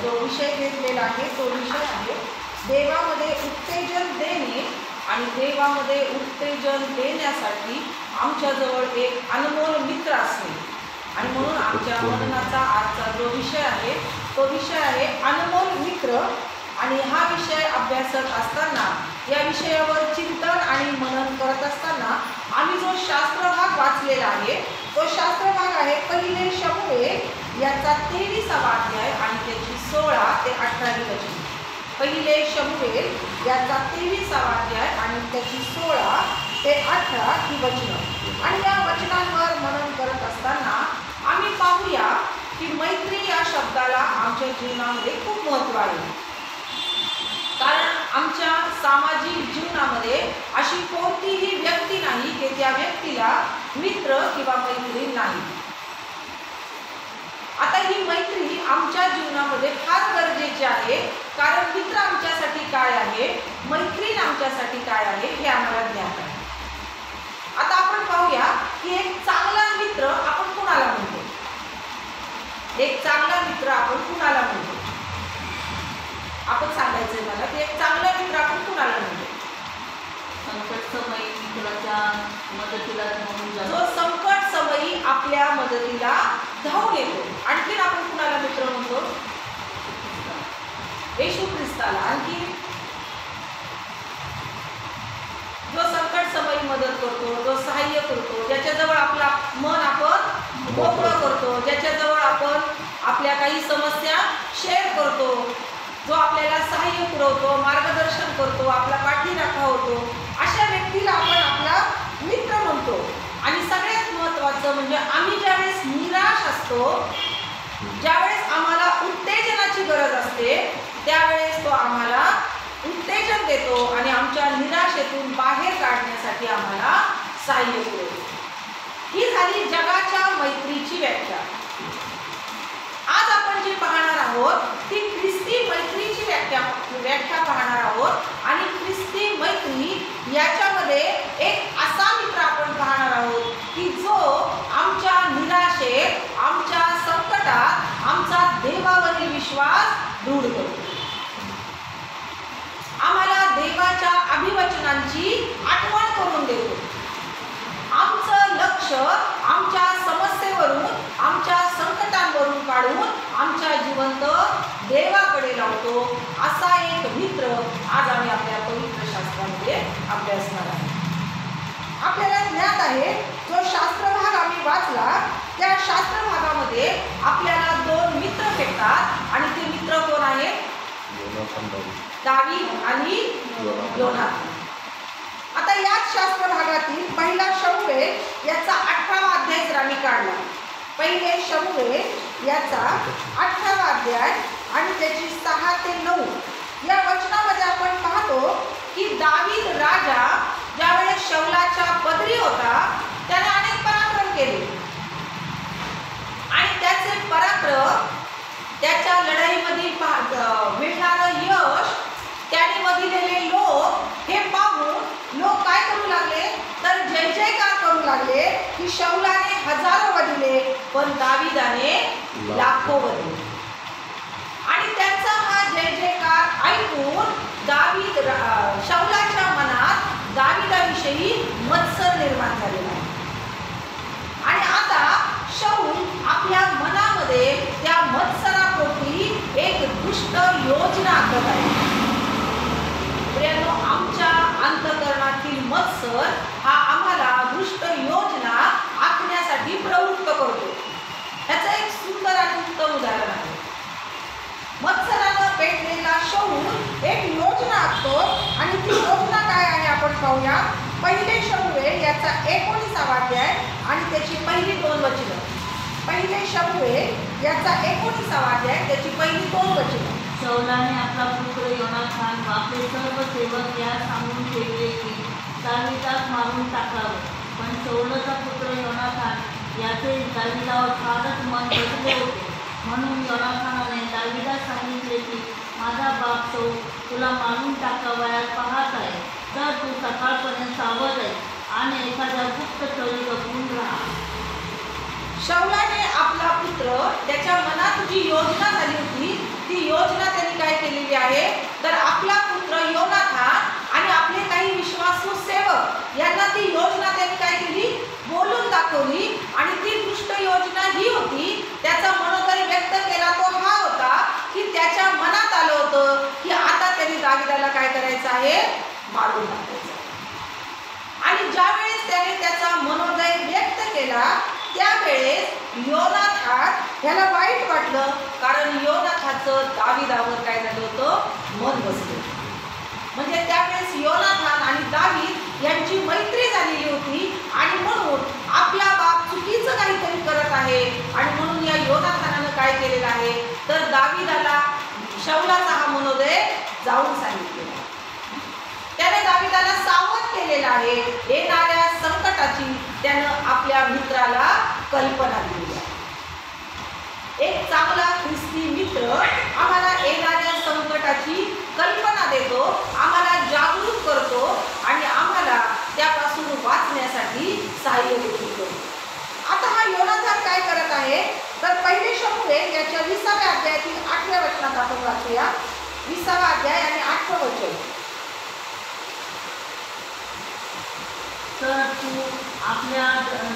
जो विषय घेतलेला आहे तो विषय आहे देवामध्ये उत्तेजन देणे आणि देवामध्ये उत्तेजन देण्यासाठी आमच्याजवळ एक अनमोल मित्र असणे. आणि म्हणून आमच्या मननाचा आजचा जो विषय आहे तो विषय आहे अनमोल मित्र. आणि हा विषय अभ्यासत असताना या विषयावर चिंतन आणि मनन करत असताना आम्ही जो शास्त्रभाग वाचलेला आहे तो शास्त्रभाग आहे पहिले शमूएल याचा 23वा अध्याय आणि त्याची 16 ते 18 वचने. पहिले शमूएल याचा 23वा अध्याय आणि त्याची 16 ते 18 ही वचनं. आणि या वचनांवर मनन करत असताना आम्ही पाहूया की मैत्री या शब्दाला आमच्या जीवनामध्ये खूप महत्त्व आहे. कारण आमच्या सामाजिक जीवनामध्ये अशी कोणतीही व्यक्ती नाही की त्या व्यक्तीला मित्र किंवा मैत्रीण नाही. आता ही मैत्री आमच्या जीवनामध्ये फार गरजेची आहे. कारण मित्र आमच्यासाठी काय आहे, मैत्रीण आमच्यासाठी काय आहे हे आम्हाला ज्ञात आहे. आता आपण पाहूया की एक चांगला मित्र आपण कुणाला म्हणतो. एक चांगला मित्र आपण कुणाला म्हणतो. आपण सांगायचंय मला की एक चांगला मित्र आपण कुणाला म्हणतो. संकट समयी मित्राच्या मदतीला धावून जातो. जो संकट समयी आपल्या मदतीला धावून येतो. आणखीन आपण कुणाला मित्र म्हणतो. येशू ख्रिस्ताला. आणखी जो संकट समयी मदत करतो, जो सहाय्य करतो, ज्याच्याजवळ आपला मन आपण मोकळं करतो, ज्याच्याजवळ आपण आपल्या काही समस्या शेअर करतो, जो आपल्याला सहाय्य पुरवतो, मार्गदर्शन करतो, आपला पाठीराखा होतो, अशा व्यक्तीला आपण आपला मित्र म्हणतो. आणि सगळ्यात महत्त्वाचं म्हणजे आम्ही ज्यावेळेस निराश असतो, ज्यावेळेस आम्हाला उत्तेजनाची गरज असते त्यावेळेस तो आम्हाला उत्तेजन देतो आणि आमच्या निराशेतून बाहेर काढण्यासाठी आम्हाला सहाय्य पुरवतो. ही झाली जगाच्या मैत्रीची व्याख्या. आज आपण जी पाहणार आहोत ती ख्रिस्ती मैत्रीची व्याख्या पाहणार आहोत. आणि ख्रिस्ती मैत्री याच्यामध्ये एक असा मित्र आपण पाहणार आहोत की जो आमच्या निराशेत, आमच्या संकटात आमचा देवावरील विश्वास दृढ करतो. आम्हाला देवाच्या अभिवचनांची आठवण करून देतो. आमचं लक्ष आमच्या समस्येवरून, आमच्या संकटांवरून काढून आमच्या जिवंत देवाकडे लावतो. असा एक मित्र आज आम्ही आपल्या पवित्र शास्त्रामध्ये अभ्यासणार आहे. आपल्याला ज्ञात आहे जो शास्त्रभाग आम्ही वाचला त्या शास्त्रभागामध्ये आपल्याला 2 मित्र भेटतात. आणि ते मित्र कोण आहेत. दावीद आणि योनाथान. आता याच शास्त्र भागातील पहिला शमूएल याचा 18वा अध्याय जर आम्ही काढला. पहिले शमूएल याचा 18वा अध्याय आणि त्याची 6 ते 9 या वचनामध्ये आपण पाहतो की दावीद राजा ज्यावेळेस शौलाच्या पदरी होता त्याने अनेक पराक्रम केले. आणि त्याचे पराक्रम, त्याच्या लढाईमध्ये मिळणारं यश, त्याने बघितलेले लोक हे पाहून लोक काय करू लागले तर जय जयकार करू लागले की शौलाने हजारो वधिले पण दावीदाने लाखो वधिले. आणि त्यांचा हा जय जयकार ऐकून दावीद शौलाच्या मनात दावीदाविषयी मत्सर निर्माण झालेला आहे. आणि आता शौल आपल्या मनामध्ये त्या मत्सरापोटी एक दुष्ट योजना आखत आहे. प्रियांनो, आमच्या अंतःकरणातील मत्सर हा आम्हाला दुष्ट योजना आखण्यासाठी प्रवृत्त करतो. याचं एक सुंदर आणि उत्तम उदाहरण आहे. मत्सरानं पेटलेला शौल एक योजना आखतो. आणि ती योजना काय आहे आपण पाहूया. पहिले शमूएल याचा 19वा अध्याय आणि त्याची पहिली 2 वचनं. पहिले शमूएल याचा 19वा अध्याय त्याची पहिली 2 वचनं. शौलाने आपला पुत्र योनाथान व आपले सर्व सेवक यास सांगून ठेवले की दावीदास मारून टाकावं. पण शौलाचा पुत्र योनाथान याचे दावीदावर फारच मन बसले होते. म्हणून योनाथानाने दावीदास सांगितले की माझा बाप शौल तुला मारून टाकावयास पाहत आहे, तर तू सकाळपर्यंत सावध आहे आणि एखाद्या गुप्त स्थळी लपून राहा. शौलाने आपला पुत्र, त्याच्या मनात जी योजना झाली होती ती दाविदाला काय करायचं आहे? मारून टाकायचं. आणि ज्यावेळेस त्याने त्याचा मनोदय व्यक्त केला त्यावेळेस योनाथान ह्याला वाईट वाटलं, कारण योनाथाचं दाविदावर काय झालं होतं? मन बसलं. म्हणजे त्यावेळेस योनाथान आणि दावीद यांची मैत्री झालेली होती आणि म्हणून आपला बाप चुकीचं काहीतरी करत आहे आणि म्हणून या योनाथानानं काय केलेलं आहे तर दाविदाला शाऊलाचा हा मनोदय जाऊन सांगितलेला आहे. त्याने दाविदाला सावध केलेलं आहे. येणाऱ्या संकटाची त्यानं आपल्या मित्राला कल्पना दिली आहे. एक चांगला ख्रिस्ती मित्र आम्हाला येणाऱ्या संकटाची कल्पना देतो, आम्हाला जागरूक करतो आणि आम्हाला त्यापासून वाचण्यासाठी सहाय्य देखील करतो. आता हा योनाथान काय करत आहे तर पहिले शमूएल याच्या 20व्या अध्यायातील 8व्या वचनात आपण वाचूया. 20वा अध्याय आणि 8वं वचन. तर तू आपल्या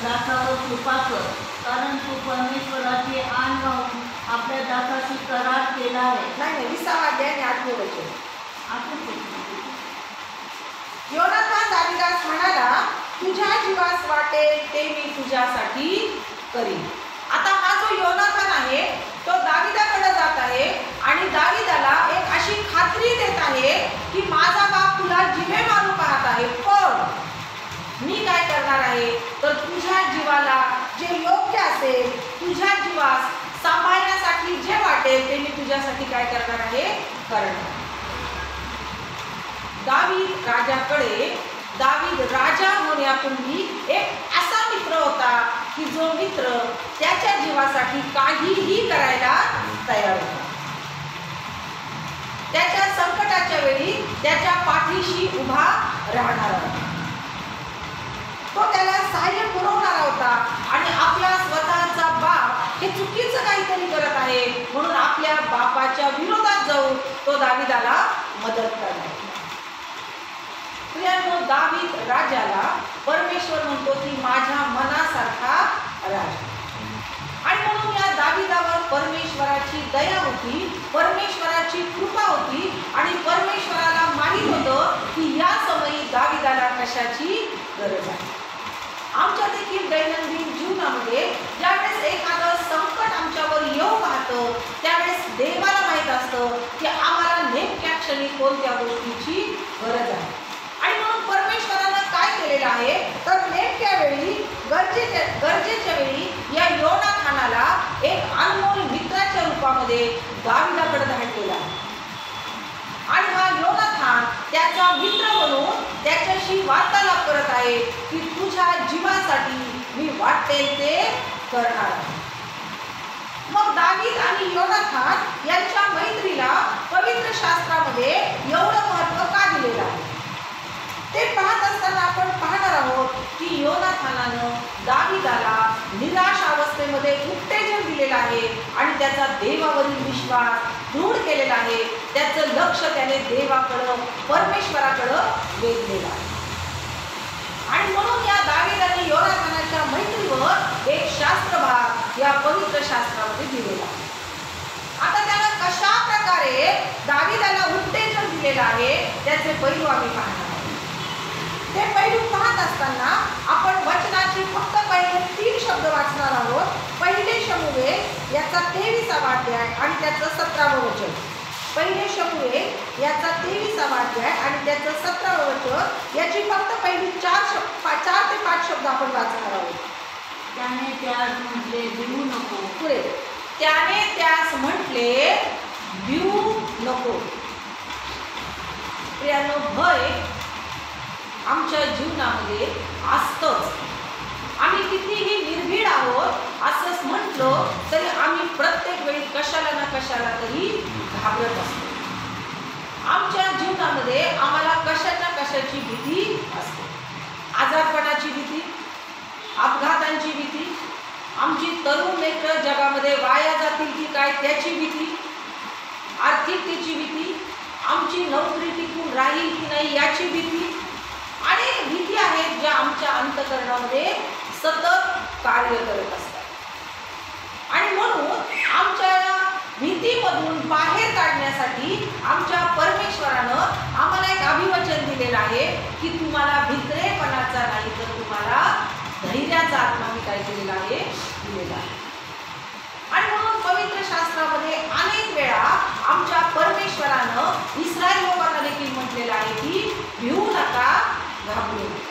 दासावर कृपा कर, कारण तू परमेश्वराची आण राहून आपल्या दासाशी करार केला आहे. नाही 20वा अध्याय आणि 8वं वचन. आपण योनाथान दाविदास म्हणाला, तुझ्या जीवास वाटेल ते मी तुझ्यासाठी करीन. आता हा जो योनाथान आहे तो दाविदाकडे जात आहे आणि दाविदाला एक अशी खात्री देत आहे की माझा बाप तुला जिवे मारू पाहत आहे, पण मी काय करणार आहे तर तुझ्या जीवाला जे योग्य असेल, तुझ्या जीवास सांभाळण्यासाठी जे वाटेल ते मी तुझ्यासाठी काय करणार आहे? करणार. दावीद राजा होण्यापूर्वी एक असा मित्र होता की जो मित्र त्याच्या जीवासाठी काहीही करायला तयार होता. त्याच्या संकटाच्या वेळी त्याच्या पाठीशी उभा राहणारा होता. तो त्याला सहाय्य पुरवणारा होता आणि आपला स्वतःचा बाप हे चुकीचं काहीतरी करत आहे म्हणून आपल्या बापाच्या विरोधात जाऊन तो दाविदाला मदत करणार. प्रियांनो, दावीद राजाला परमेश्वर म्हणतो की माझ्या मनासारखा राजा. आणि म्हणून या दाविदावर परमेश्वराची दया होती, परमेश्वराची कृपा होती आणि परमेश्वराला माहित होतं की या समयी दाविदाला कशाची गरज आहे. आमच्या देखील दैनंदिन जीवनामध्ये ज्यावेळेस एखादं संकट आमच्यावर येऊ पाहतं त्यावेळेस देवाला माहीत असतं की आम्हाला नेमक्या क्षणी कोणत्या गोष्टीची गरज आहे. आणि म्हणून परमेश्वरानं काय केलेलं आहे तर नेमक्या वेळी गरजेच्या वेळी या योनाथानाला एक अनमोल मित्राच्या रूपामध्ये दाविदाकडे धाडलेला आहे. आणि हा योनाथान त्याचा मित्र बनून त्याच्याशी वार्तालाप करत आहे की तुझ्या जीवासाठी मी वाटेल ते करणार आहे. मग दावीद आणि योनाथान यांच्या मैत्रीला पवित्र शास्त्रामध्ये एवढं महत्त्व का दिलेलं आहे ते पाहत असताना आपण पाहणार आहोत की योनाथानानं दाविदाला निराश अवस्थेमध्ये उत्तेजन दिलेलं आहे आणि त्याचा देवावरील विश्वास दृढ केलेला आहे. त्याचं लक्ष त्याने देवाकडं परमेश्वराकडं वेधलेलं आहे. आणि म्हणून या दावीद आणि योनाथानाच्या मैत्रीवर एक शास्त्रभाग या पवित्र शास्त्रामध्ये दिलेला आहे. आता त्याला कशा प्रकारे दाविदाला उत्तेजन दिलेलं आहे त्याचे पैलू आम्ही पाहणार. ते पैलू पाहत असताना आपण वचनाचे फक्त पहिले 3 शब्द वाचणार आहोत. पहिले शमूएल याचा 23वा अध्याय आणि त्याचं 17वं वचन. पहिले शमूएल याचा 23वा अध्याय आणि त्याचं 17वं वचन याची फक्त पहिली 4 ते 5 शब्द आपण वाचणार आहोत. त्याने त्यास म्हटले भिवू नको. पुढे त्याने त्यास म्हटले भिवू नको. प्रियांनो, भय आमच्या जीवनामध्ये असतंच. आम्ही कितीही निर्भीड आहोत असंच म्हटलं तरी आम्ही प्रत्येक वेळी कशाला ना कशाला तरी घाबरत असतो. आमच्या जीवनामध्ये आम्हाला कशाच्या कशाची भीती असते. आजारपणाची भीती, अपघातांची भीती, आमची तरुण लेकरं जगामध्ये वाया जातील की काय त्याची भीती, आर्थिकतेची भीती, आमची नोकरी टिकून राहील की नाही याची भीती. अनेक भीती आहेत ज्या आमच्या अंतःकरणामध्ये सतत कार्य करत असतात. आणि म्हणून आमच्या भीतीमधून बाहेर काढण्यासाठी आमच्या परमेश्वरानं म्हटलेलं आहे की तुम्हाला भित्रेपणाचा नाही तर तुम्हाला धैर्याचा आत्मा मी काय केलेला आहे दिलेला आहे. आणि म्हणून पवित्र शास्त्रामध्ये अनेक वेळा आमच्या परमेश्वरानं इस्रायल लोकांना देखील म्हटलेलं आहे की भिवू नका, घाबरू नका.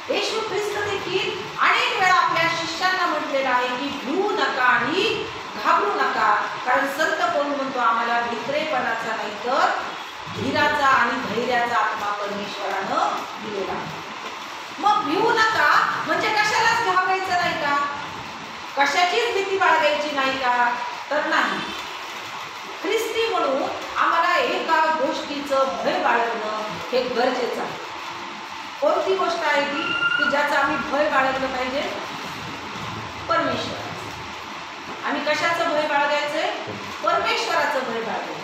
येशू ख्रिस्त देखील अनेक वेळा आपल्या शिष्यांना म्हटलेलं आहे की भिवू नका आणि घाबरू नका, कारण संत पौल म्हणतो आम्हाला भित्रेपणाचा नाही तर धीराचा आणि धैर्याचा आत्मा परमेश्वरानं दिलेला आहे. मग भिवू नका म्हणजे कशालाच घाबरायचं नाही का? कशाचीच भीती बाळगायची नाही का? तर नाही. ख्रिस्ती म्हणून आम्हाला एका गोष्टीचं भय बाळगणं हे गरजेचं आहे. कोणती गोष्ट आहे ती की ज्याचा आम्ही भय बाळगलं पाहिजे? परमेश्वराचं. आम्ही कशाचं भय बाळगायचंय? परमेश्वराचं भय बाळगायचं.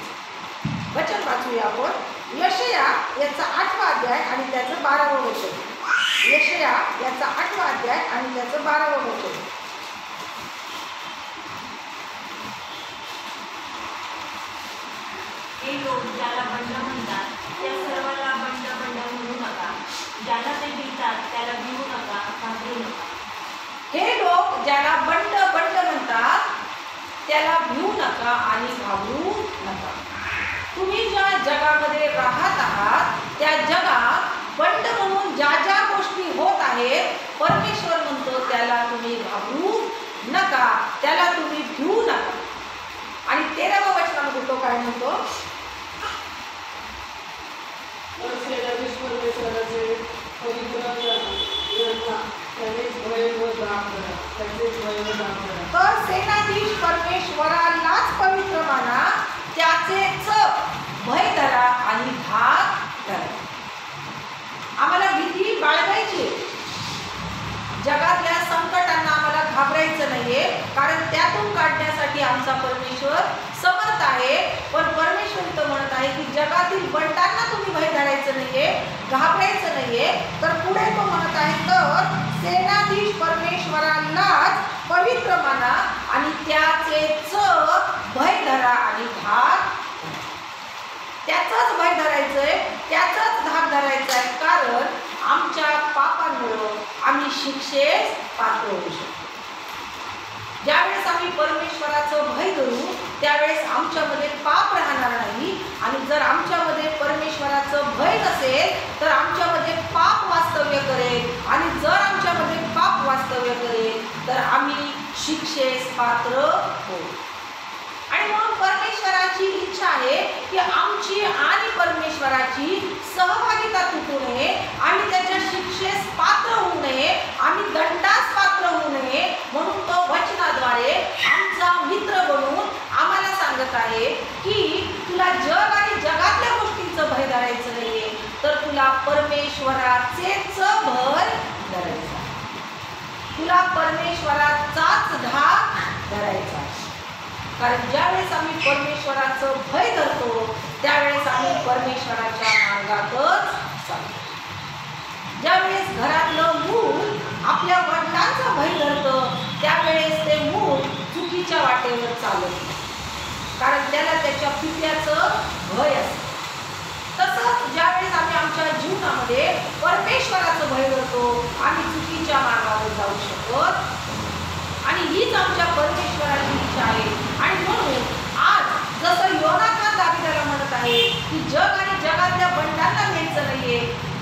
वचन वाचूया आपण यशया याचा 8वा अध्याय आणि त्याचं 12वं वचन. यशया याचा 8वा अध्याय आणि त्याचं 12वं वचन. हे लोक ज्याला बंड म्हणतात त्या सर्वांना बंड बंड म्हणू नका, ज्याला ते भितात त्याला भिवू नका, घाबरू नका. हे लोक ज्याला बंड बंड म्हणतात त्याला भिवू नका आणि घाबरू नका. तुम्ही ज्या जगामध्ये राहत आहात त्या जगात बंड म्हणून ज्या ज्या गोष्टी होत आहेत परमेश्वर म्हणतो त्याला तुम्ही घाबरू नका, त्याला तुम्ही भिवू नका. आणि 13व्या वचनामध्ये तो काय म्हणतो? तर सेनाधीश परमेश्वरालाच पवित्र माना, त्याचेच भय धरा आणि धाक धरा. आम्हाला भीती बाळगायची, जगातल्या संकटांना आम्हाला घाबरायचं नाहीये, कारण त्यातून काढण्यासाठी आमचा परमेश्वर समर्थ आहे. पण परमेश्वर इथं म्हणत आहे की जगातील बंडांना तुम्ही भय धरायचं नाहीये, घाबरायचं नाहीये. तर पुढे तो म्हणत आहे तर सेनाधीश परमेश्वरालाच पवित्र माना आणि त्याचेच भय धरा आणि धाक. त्याचाच भय धरायचंय, त्याचाच धाक धरायचा आहे, कारण आमच्या पापांमुळं आम्ही शिक्षेस पात्र होऊ शकतो. ज्यावेळेस आम्ही परमेश्वराचं भय धरू त्यावेळेस आमच्यामध्ये पाप राहणार नाही. आणि जर आमच्यामध्ये परमेश्वराचं भय नसेल तर आमच्यामध्ये पाप वास्तव्य करेल. आणि जर आमच्यामध्ये पाप वास्तव्य करेल तर आम्ही शिक्षेस पात्र होऊ. आणि म्हणून परमेश्वराची इच्छा आहे की आमची आणि परमेश्वराची सहभागिता तुटू नये, आम्ही त्याच्या शिक्षेस पात्र होऊ नये, आम्ही दंडास पात्र होऊ नये. म्हणून तो वचनाद्वारे आमचा मित्र बनून आम्हाला सांगत आहे की तुला जग आणि जगातल्या गोष्टींचं भय धरायचं नाहीये, तर तुला परमेश्वराचेच भय धरायचं, तुला परमेश्वराचाच धाक धरायचा. कारण ज्यावेळेस आम्ही परमेश्वराचं भय धरतो त्यावेळेस आम्ही परमेश्वराच्या मार्गातच चालतो. ज्यावेळेस घरातलं मूल आपल्या वडिलांचा भय धरतं त्यावेळेस ते मूल चुकीच्या वाटेवर चालत, कारण त्याला त्याच्या पित्याचं भय असतं. तसंच ज्यावेळेस आम्ही आमच्या जीवनामध्ये परमेश्वराचं भय धरतो आम्ही चुकीच्या मार्गावर जाऊ शकत. आणि हीच आमच्या परमेश्वराची इच्छा आहे. आणि म्हणून आज जसं योनातान दाविदाला म्हणत आहे की जग आणि जगातल्या बंडांना घ्यायचं नाहीये,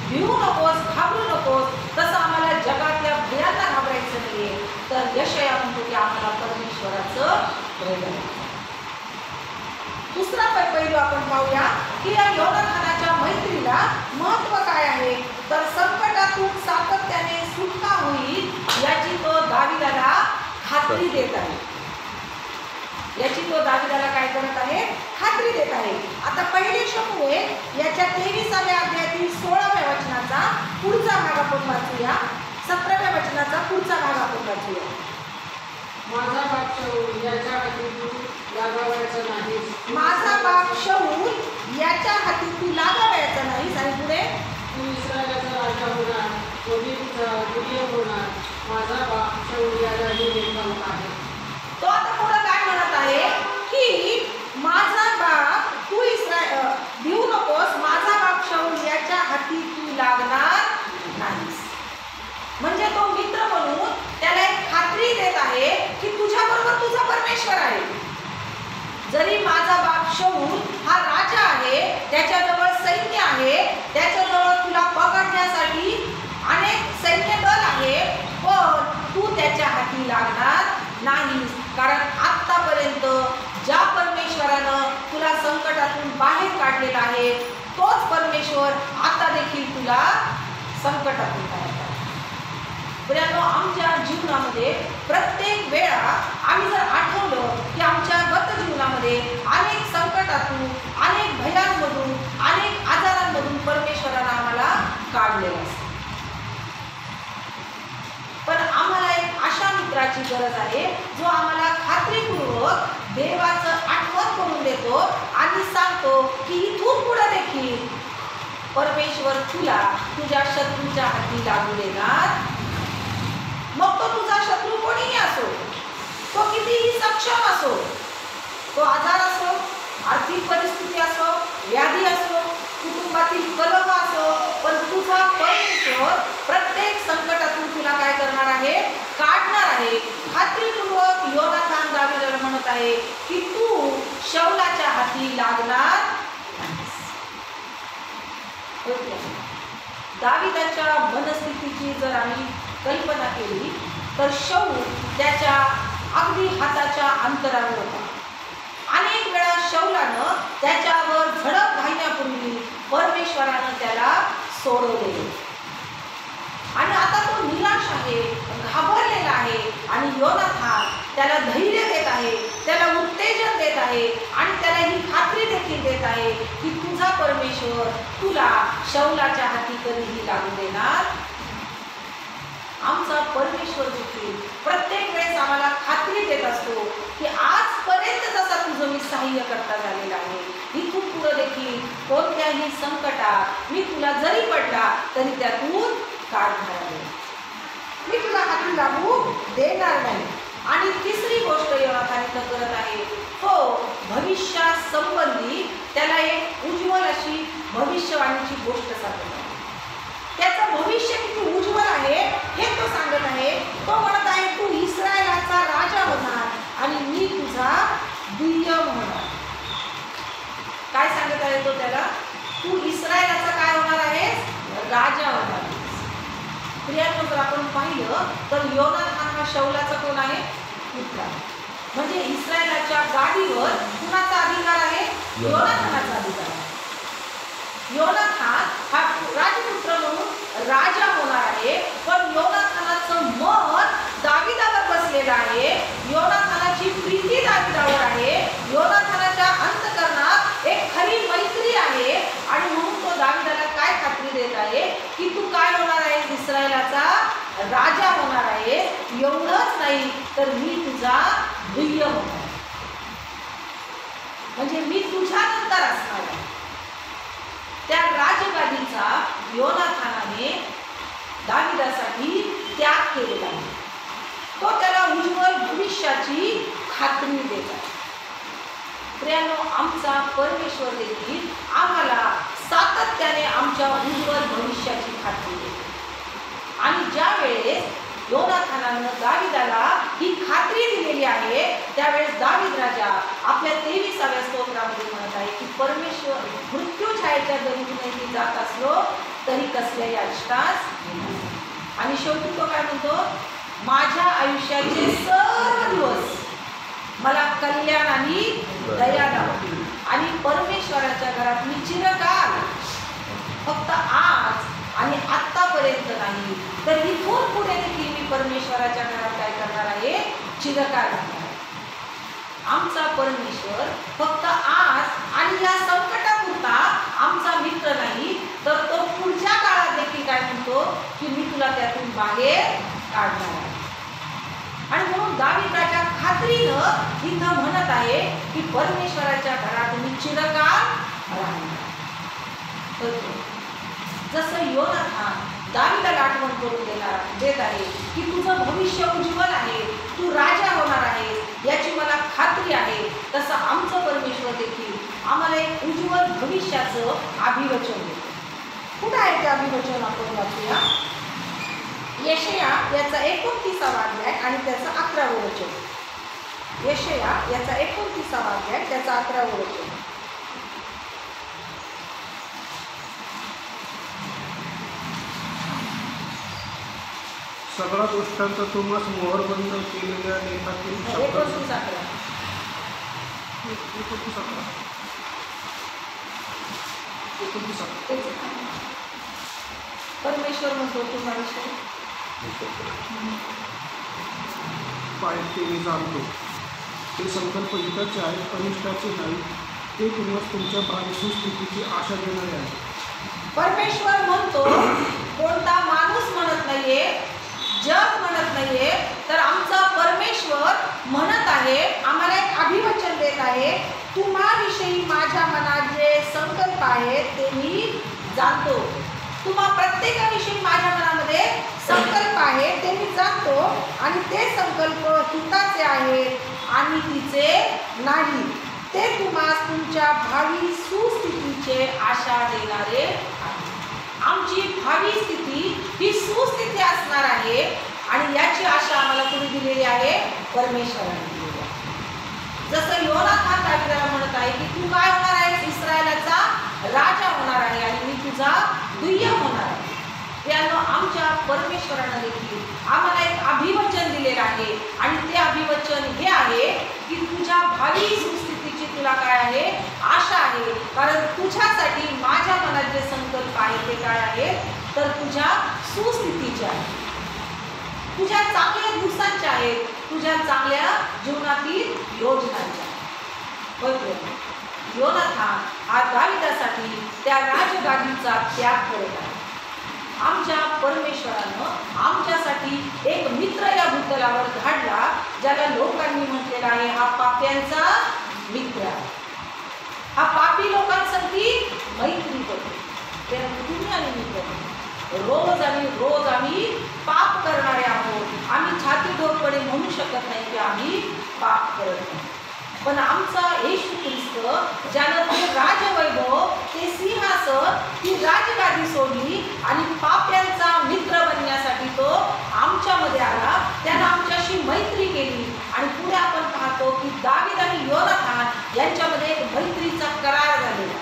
भिवू नकोस, घाबरू नकोस, तसं आम्हाला जगातल्या भयांना घाबरायचं नाहीये. तर यशया म्हणतो की आम्हाला परमेश्वराचं भय धरायचं. दुसरा पैलू आपण पाहूया की या योनातानाच्या मैत्रीला महत्त्व काय आहे. तर संकटातून सातत्याने सुटका होईल याची तो दाविदाला खात्री देत आहे. याची तो दाविदाला काय करत आहे? खात्री देत आहे. आता पहिले शमूएल याच्या 23व्या अध्यायातील 16व्या वचनाचा पुढचा भाग आपण वाचूया. 17व्या वचनाचा पुढचा भाग आपण वाचूया. माझा बाप शाऊल याच्या हाती तू लागावयाचा नाहीस. माझा बाप शाऊल याच्या हाती तू लागावयाचा नाहीस. आणि पुढे तू इस्रायलाचा राजा होणार, कोणीचा प्रिय होणार. माझा बाप शाऊल यालाही लेखावत आहे. तो आता पुढे काय म्हणत आहे की माझा बाप तू भिवू नकोस, माझा बाप शौल हा राजा आहे, त्याच्याजवळ सैन्य आहे, त्याच्याजवळ तुला पकडण्यासाठी अनेक सैन्य दल आहे, पण तू त्याच्या हाती लागणार नाहीस. कारण आत्तापर्यंत ज्या परमेश्वरानं तुला संकटातून बाहेर काढलेला आहे तोच परमेश्वर आता देखील तुला संकटातून काढणार. प्रियांनो, आमच्या जीवनामध्ये प्रत्येक वेळा आम्ही जर आठवलं की आमच्या गत जीवनामध्ये अनेक संकटातून, अनेक भयांमधून, अनेक आजारांमधून परमेश्वरानं आम्हाला काढलेलं असतं. पण आम्हाला एक अशा मित्राची गरज आहे जो आम्हाला खात्रीपूर्वक देवाचं आठवण करून देतो आणि सांगतो की इथून पुढे देखील परमेश्वर तुला तुझ्या शत्रूच्या हाती लागू देणार. मग तो तुझा शत्रू कोणीही असो, तो कितीही सक्षम असो, तो आजार असो, आर्थिक परिस्थिती असो, व्याधी असो, कुटुंबातील कलह असो, पण तुझा परमेश्वर प्रत्येक संकटातून तुला काय करणार आहे? काढणार आहे. खात्रीपूर्वक योनाथान दावीदाला म्हणत आहे की तू शौलाच्या हाती लागणार नाहीस. दावीदाच्या मनस्थितीची जर आम्ही कल्पना केली तर शौल त्याच्या अगदी हाताच्या अंतरावर होता. अनेक वेळा शौलानं त्याच्यावर झडप घालण्यापूर्वी परमेश्वरानं त्याला सोडवले आणि आता तो निराश आहे, घाबरलेला आहे आणि योनाथान त्याला धैर्य देत आहे, त्याला उत्तेजन देत आहे आणि त्याला ही खात्री देखील देत आहे की तुझा परमेश्वर तुला शौलाच्या हाती कधीही लागू देणार. आमचा परमेश्वर देखील प्रत्येक वेळेस आम्हाला खात्री देत असतो की आजपर्यंत जसा तुझं मी सहाय्य करता झालेला आहे, इथून पुढे देखील कोणत्याही संकटात मी तुला जरी पडला तरी त्यातून काढणार आहे, मी तुला हाती लागू देणार नाही. आणि तिसरी गोष्ट योनाथान इथं करत आहे, तो भविष्यासंबंधी त्याला एक उज्ज्वल अशी भविष्यवाणीची गोष्ट सांगत आहे. त्याचं भविष्य किती उज्ज्वल आहे हे तो सांगत आहे. तो म्हणत आहे तू इस्रायलाचा राजा होणार आणि मी तुझा दुय्यम होणार. काय सांगत आहे तो त्याला? तू इस्रायलाचा काय होणार आहेस? राजा होणार. प्रियांनो, जर आपण पाहिलं तर योनाथान हा शौलाचा कोण आहे? पुत्र. म्हणजे इस्रायलाच्या गादीवर कुणाचा अधिकार आहे? योनाथानाचा अधिकार आहे. योनाथान हा राजपुत्र म्हणून राजा होणार आहे, पण योनाथानाचं मन दावीदावर बसलेलं आहे, योनाथानाची प्रीती दावीदावर आहे, योनाथानाच्या अंतःकरणात एक खरी मैत्री आहे आणि म्हणून तो दावीदाला काय खात्री देत आहे की तू काय होणार आहे? इस्रायलाचा राजा होणार आहे. एवढंच नाही तर मी तुझा दुय्यम होणार, म्हणजे मी तुझ्यानंतर असणार आहे. त्या राजगादीचा योनाथानाने दावीदासाठी त्याग केलेला आहे. तो त्याला उज्ज्वल भविष्याची खात्री देत आहे. प्रियांनो, आमचा परमेश्वर देखील आम्हाला सातत्याने आमच्या उज्ज्वल भविष्याची खात्री देतो. आणि ज्या वेळेस योनाथानानं दावीदाला ही खात्री दिलेली आहे त्यावेळेस दावीद राजा आपल्या 23व्या स्तोत्रामध्ये म्हणत आहे की परमेश्वर मृत्यू छायेच्या दरीतूनही जात असलो तरी कसल्याही अष्टास. आणि शेवटी तो काय म्हणतो? माझ्या आयुष्याचे सर्व दिवस मला कल्याण आणि दया लाभली आणि परमेश्वराच्या घरात मी चिरकाल, फक्त आज आणि आत्तापर्यंत नाही तर इथून पुढे देखील मी परमेश्वराच्या घरात काय करणार आहे? चिरकाल राहणार आहे. आमचा परमेश्वर फक्त आज आणि या संकटापुरता आमचा मित्र नाही, तर तो पुढच्या काळात देखील काय म्हणतो की मी तुला त्यातून बाहेर काढणार आहे. आणि म्हणून दावीद राजा खात्रीनं इथं म्हणत आहे की परमेश्वराच्या घरात मी चिरकाल राहणार. जसं योनाथान दावीदाला आठवण करून देत आहे की तुझं भविष्य उज्ज्वल आहे, तू राजा होणार आहे याची मला खात्री आहे, तसं आमचं परमेश्वर देखील आम्हाला एक उज्ज्वल भविष्याचं अभिवचन देतो. कुठं आहे ते अभिवचन? आपण वाचूया. यशया याचा 29वा अध्याय आणि त्याचं 11वं वचन. यशया याचा 29वा अध्याय त्याचं 11वं वचन. सगळ्या गोष्टांचा तुम्हाला मोहरबंद केलेल्या लेखातील शब्द 29:11. 29. परमेश्वर म्हणतो तुम्हाला ते मी जाणतो. ते संकल्प हिताचे आहेत, अनिष्टाचे नाही. ते तुम्हाला तुमच्या भावी सुस्थितीची आशा देणारे आहे. परमेश्वर म्हणतो, कोणता माणूस म्हणत नाहीये, जग म्हणत नाहीये, तर आमचा परमेश्वर म्हणत आहे, आम्हाला एक अभिवचन देत आहे, तुम्हाविषयी माझ्या मनात जे संकल्प आहेत ते मी जाणतो. तुम्हा प्रत्येकाविषयी माझ्या मनामध्ये संकल्प आहे ते मी जाणतो आणि ते संकल्प हिताचे आहेत आणि तिचे नाही. ते तुम्हाला तुमच्या भावी सुस्थितीचे आशा देणारे आहे. आमची भावी स्थिती ही सुस्थिती असणार आहे आणि याची आशा आम्हाला कोणी दिलेली आहे? परमेश्वराने दिलेली आहे. जसं योनाथान दाविदाला म्हणत आहे की तू काय होणार आहेस? इस्रायलाचा राजा होणार आहे आणि मी तुझा दुय्यम होणार आहे. त्यानं आमच्या परमेश्वरानं देखील आम्हाला एक अभिवचन दिलेलं आहे आणि ते अभिवचन हे आहे की तुझ्या भावी सुस्थितीची तुला काय आहे? आशा आहे. कारण तुझ्यासाठी माझ्या मनात जे संकल्प आहेत ते काय आहेत? तर तुझ्या सुस्थितीचे आहेत, तुझ्या चांगल्या दिवसांचे आहेत, तुझ्या चांगल्या जीवनातील योजनांच्या. बरोबर. योनाथान हा दाविदासाठी त्या राजगादीचा त्याग करत आहे. आमच्या परमेश्वरानं आमच्यासाठी एक मित्र या भूतलावर धाडला, ज्याला लोकांनी म्हटलेला आहे हा पाप्यांचा मित्र आहे. हा पापी लोकांसाठी मैत्री करतो. तुम्ही आणि मित्र रोज आणि रोज आम्ही पाप करणारे आहोत. आम्ही छाती ठोकपणे म्हणू शकत नाही की आम्ही पाप करत नाही. पण आमचा येशू ख्रिस्त ज्यानं ते राजवैभव, ते सिंहासन, ती राजगादी सोडली आणि पाप्यांचा मित्र बनण्यासाठी तो आमच्यामध्ये आला. त्यानं आमच्याशी मैत्री केली आणि पुढे आपण पाहतो की दावीद आणि योनाथान यांच्यामध्ये एक मैत्रीचा करार झालेला.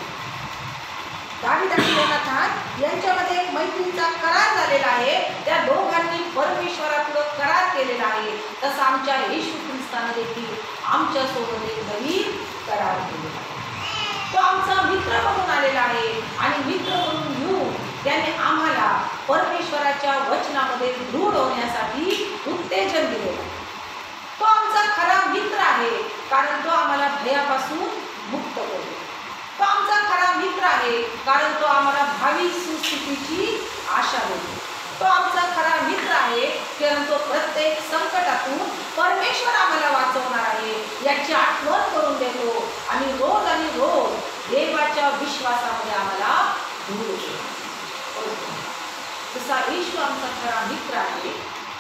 दावीद आणि योनाथान यांच्यामध्ये एक मैत्रीचा करार झालेला आहे. त्या दोघांनी परमेश्वरापुढे करार केलेला आहे. तसं आमच्या येशू ख्रिस्ताने देखील आमच्या सोबत एक नवीन करार केलेला आहे. तो आमचा मित्र म्हणून आलेला आहे आणि मित्र म्हणून येऊन त्याने आम्हाला परमेश्वराच्या वचनामध्ये दृढ होण्यासाठी उत्तेजन दिलेलं आहे. तो आमचा खरा मित्र आहे कारण तो आम्हाला भयापासून मुक्त करतो. तो आमचा खरा मित्र आहे कारण तो आम्हाला भावी सुस्थितीची आशा देतो. तो आमचा खरा मित्र आहे कारण तो प्रत्येक संकटातून परमेश्वर आम्हाला वाचवणार आहे याची आठवण करून देतो आणि रोज देवाच्या विश्वासामध्ये आम्हाला दृढ होतो. जसा येशू आमचा खरा मित्र आहे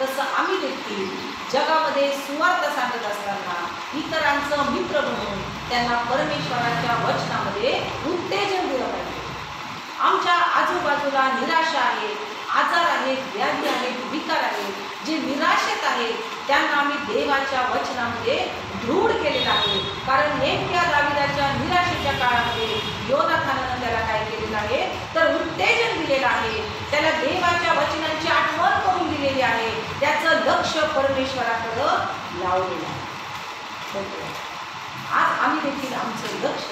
तसं आम्ही देखील जगामध्ये सुवार्थ सांगत असताना इतरांचं मित्र म्हणून त्यांना परमेश्वराच्या वचनामध्ये उत्तेजन दिलं पाहिजे. आमच्या आजूबाजूला निराशा आहे, आजार आहेत, व्याधी आहेत, विकार आहेत. जे निराशेत आहेत त्यांना आम्ही देवाच्या वचनामध्ये दृढ केलेलं आहे. कारण नेमक्या दाविदाच्या निराशेच्या काळामध्ये योनाथानानं त्याला काय केलेलं आहे? तर उत्तेजन दिलेलं आहे. त्याला देवाच्या वचनांची आठवण करून दिलेली आहे. त्याचं लक्ष परमेश्वराकडं लावलेलं आहे. आज आम्ही देखील आमचं लक्ष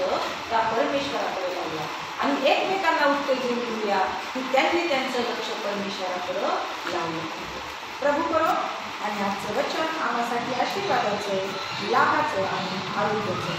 त्या परमेश्वराकडे लावूया आणि एकमेकांना उत्तेजन देऊया की त्यांनी त्यांचं लक्ष परमेश्वराकडं लावलं. प्रभू करो आणि आजचं वचन आम्हासाठी आशीर्वादाचं, लाभाचं आणि आरोग्याचं